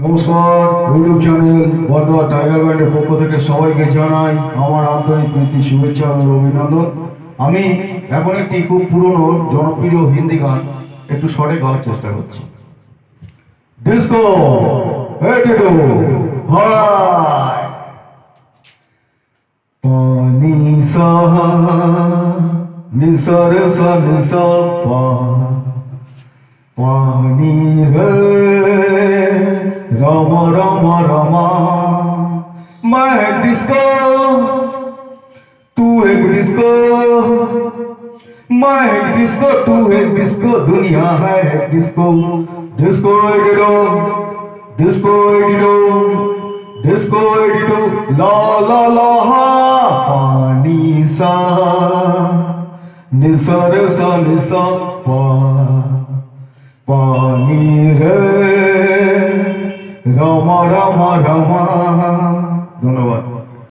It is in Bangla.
নমস্কার, ইউটিউব চ্যানেল বর্ধমান টাইগার ব্যান্ডের পক্ষ থেকে সবাইকে জানাই আমার আন্তরিক প্রীতি, শুভেচ্ছা এবং অভিনন্দন। আমি এখন একটি খুব পুরনো জনপ্রিয় হিন্দি গান একটু শর্টে গাওয়ার চেষ্টা করছি। ডিস্কো হাই পানি সা নিসা রে সা নিসা পা পানি রে Rama Rama Rama मैं एक डिस्को तू एक डिस्को मैं एक डिस्को तू एक डिस्को दुनिया है एक डिस्को डिस्को एडिडो डिस्को एडिडो डिस्को एडिडो ला ला ला हा पानी सा निसा रे सा निसा पा पानी रे Rama Rama Rama